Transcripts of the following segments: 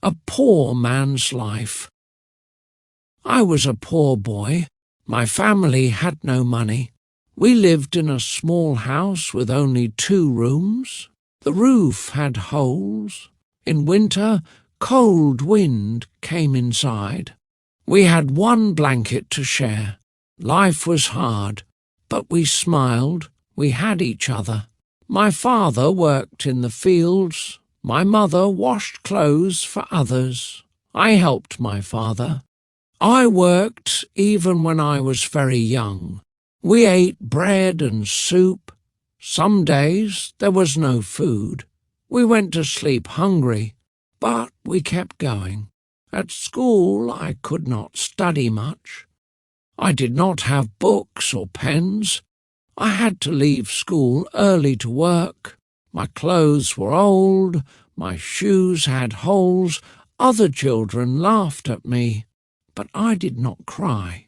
A poor man's life. I was a poor boy. My family had no money. We lived in a small house with only 2 rooms. The roof had holes. In winter, cold wind came inside. We had 1 blanket to share. Life was hard, but we smiled. We had each other. My father worked in the fields. My mother washed clothes for others. I helped my father. I worked even when I was very young. We ate bread and soup. Some days there was no food. We went to sleep hungry, but we kept going. At school I could not study much. I did not have books or pens. I had to leave school early to work. My clothes were old. My shoes had holes. Other children laughed at me, but I did not cry.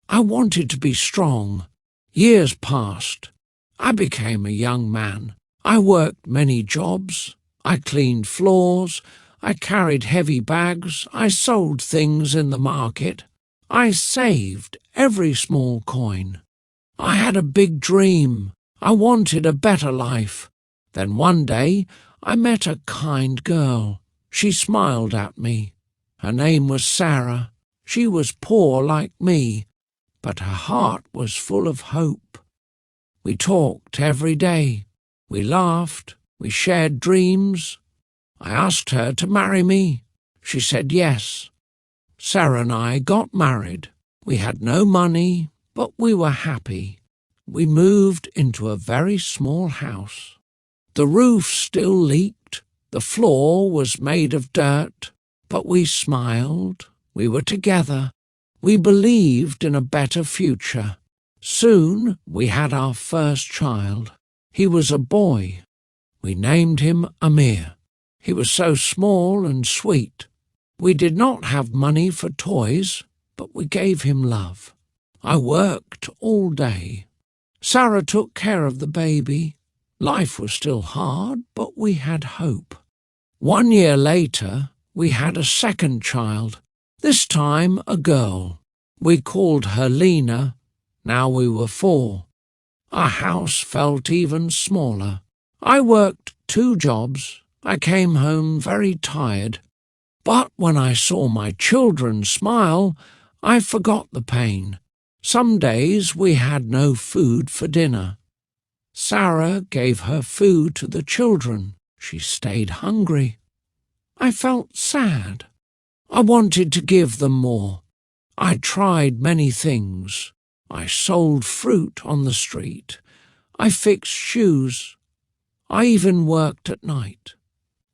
I wanted to be strong. Years passed. I became a young man. I worked many jobs. I cleaned floors. I carried heavy bags. I sold things in the market. I saved every small coin. I had a big dream. I wanted a better life. Then one day I met a kind girl. She smiled at me. Her name was Sarah. She was poor like me, but her heart was full of hope. We talked every day. We laughed. We shared dreams. I asked her to marry me. She said yes. Sarah and I got married. We had no money, but we were happy. We moved into a very small house. The roof still leaked. The floor was made of dirt, but we smiled. We were together. We believed in a better future. Soon we had our first child. He was a boy. We named him Amir. He was so small and sweet. We did not have money for toys, but we gave him love. I worked all day. Sarah took care of the baby. Life was still hard, but we had hope. 1 year later, we had a second child, this time a girl. We called her Lena. Now we were 4. Our house felt even smaller. I worked 2 jobs. I came home very tired. But when I saw my children smile, I forgot the pain. Some days we had no food for dinner. Sarah gave her food to the children. She stayed hungry. I felt sad. I wanted to give them more. I tried many things. I sold fruit on the street. I fixed shoes. I even worked at night.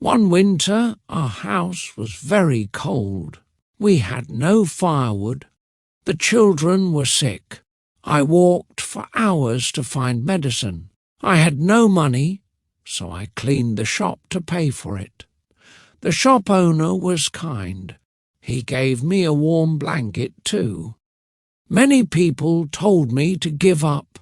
One winter our house was very cold. We had no firewood. The children were sick. I walked for hours to find medicine. I had no money, so I cleaned the shop to pay for it. The shop owner was kind. He gave me a warm blanket too. Many people told me to give up,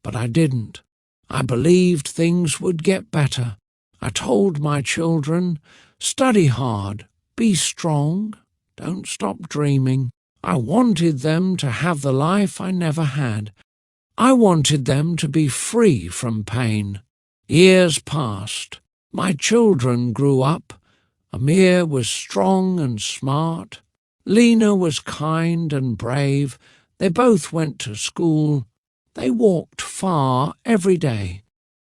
but I didn't. I believed things would get better. I told my children, study hard, be strong, don't stop dreaming. I wanted them to have the life I never had. I wanted them to be free from pain. Years passed. My children grew up. Amir was strong and smart. Lena was kind and brave. They both went to school. They walked far every day.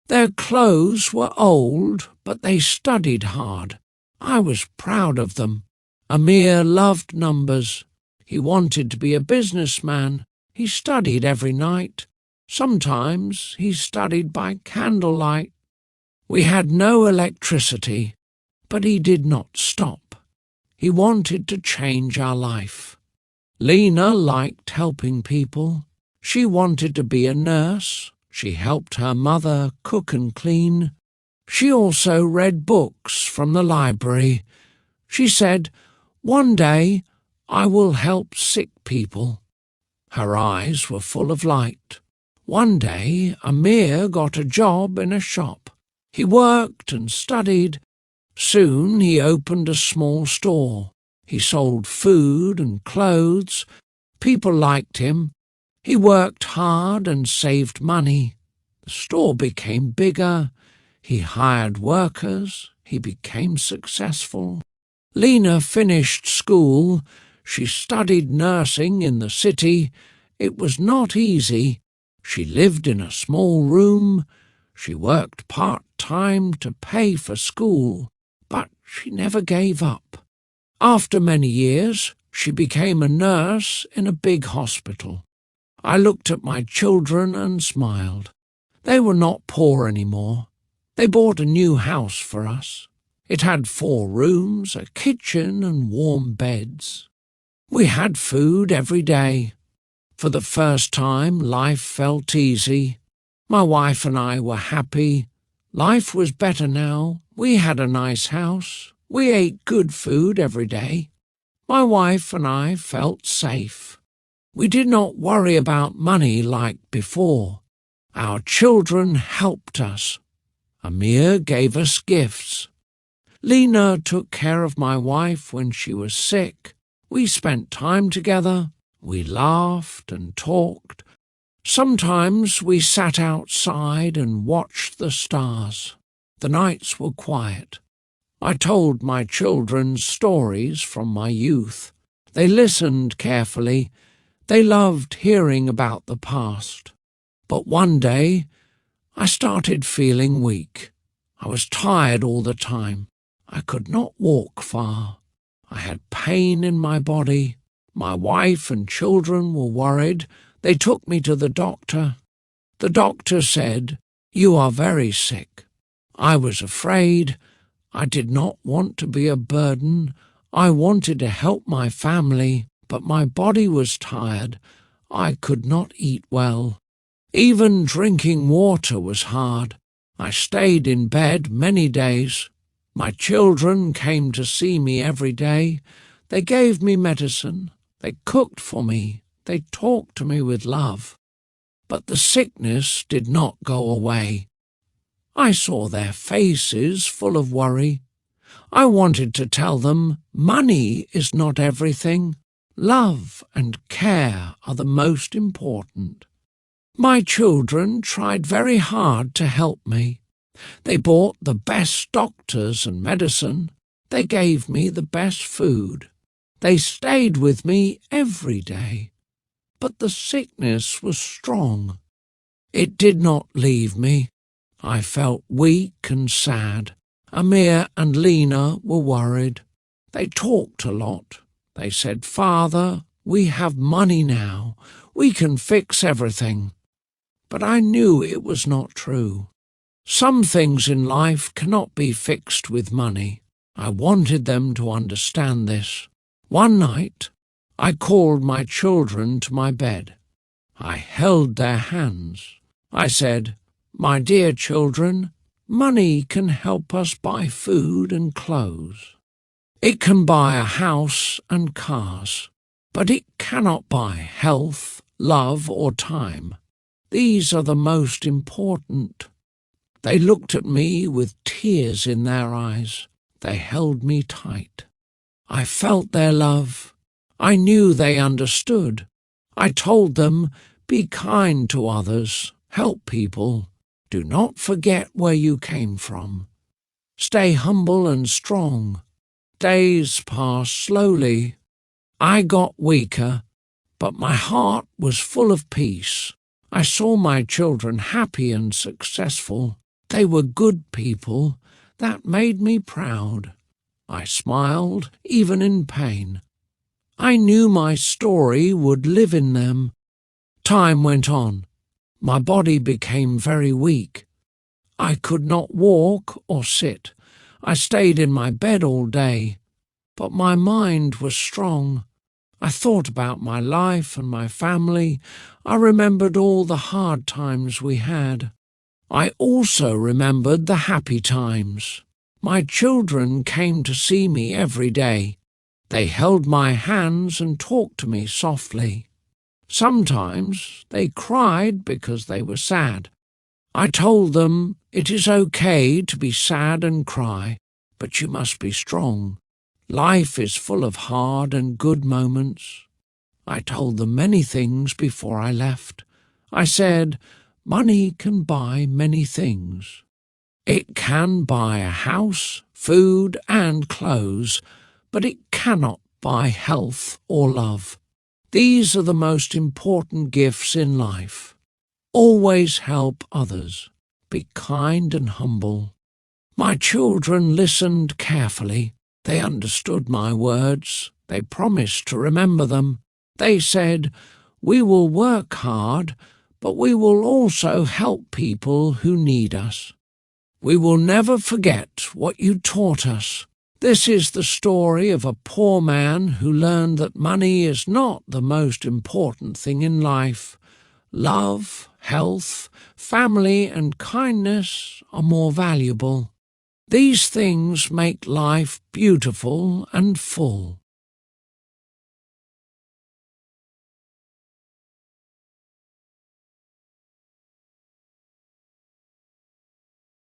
Their clothes were old, but they studied hard. I was proud of them. Amir loved numbers. He wanted to be a businessman. He studied every night. Sometimes he studied by candlelight. We had no electricity, but he did not stop. He wanted to change our life. Lena liked helping people. She wanted to be a nurse. She helped her mother cook and clean. She also read books from the library. She said, "One day I will help sick people." Her eyes were full of light. One day Amir got a job in a shop. He worked and studied. Soon he opened a small store. He sold food and clothes. People liked him. He worked hard and saved money. The store became bigger. He hired workers. He became successful. Lena finished school. She studied nursing in the city. It was not easy. She lived in a small room. She worked part-time to pay for school, but she never gave up. After many years, she became a nurse in a big hospital. I looked at my children and smiled. They were not poor anymore. They bought a new house for us. It had 4 rooms, a kitchen and warm beds. We had food every day. For the first time, life felt easy. My wife and I were happy. Life was better now. We had a nice house. We ate good food every day. My wife and I felt safe. We did not worry about money like before. Our children helped us. Amir gave us gifts. Lena took care of my wife when she was sick. We spent time together. We laughed and talked. Sometimes we sat outside and watched the stars. The nights were quiet. I told my children stories from my youth. They listened carefully. They loved hearing about the past. But one day, I started feeling weak. I was tired all the time. I could not walk far. I had pain in my body. My wife and children were worried. They took me to the doctor. The doctor said, "You are very sick." I was afraid. I did not want to be a burden. I wanted to help my family, but my body was tired. I could not eat well. Even drinking water was hard. I stayed in bed many days. My children came to see me every day. They gave me medicine. They cooked for me. They talked to me with love. But the sickness did not go away. I saw their faces full of worry. I wanted to tell them money is not everything. Love and care are the most important. My children tried very hard to help me. They bought the best doctors and medicine. They gave me the best food. They stayed with me every day. But the sickness was strong. It did not leave me. I felt weak and sad. Amir and Lena were worried. They talked a lot. They said, "Father, we have money now. We can fix everything." But I knew it was not true. Some things in life cannot be fixed with money. I wanted them to understand this. One night, I called my children to my bed. I held their hands. I said, "My dear children, money can help us buy food and clothes. It can buy a house and cars, but it cannot buy health, love, or time. These are the most important." They looked at me with tears in their eyes. They held me tight. I felt their love. I knew they understood. I told them, "Be kind to others. Help people. Do not forget where you came from. Stay humble and strong." Days passed slowly. I got weaker, but my heart was full of peace. I saw my children happy and successful. They were good people. That made me proud. I smiled, even in pain. I knew my story would live in them. Time went on. My body became very weak. I could not walk or sit. I stayed in my bed all day. But my mind was strong. I thought about my life and my family. I remembered all the hard times we had. I also remembered the happy times. My children came to see me every day. They held my hands and talked to me softly. Sometimes they cried because they were sad. I told them it is okay to be sad and cry, but you must be strong. Life is full of hard and good moments. I told them many things before I left. I said, money can buy many things. It can buy a house, food, and clothes, but it cannot buy health or love. These are the most important gifts in life. Always help others. Be kind and humble. My children listened carefully. They understood my words. They promised to remember them. They said, we will work hard, but we will also help people who need us. We will never forget what you taught us. This is the story of a poor man who learned that money is not the most important thing in life. Love, health, family, and kindness are more valuable. These things make life beautiful and full.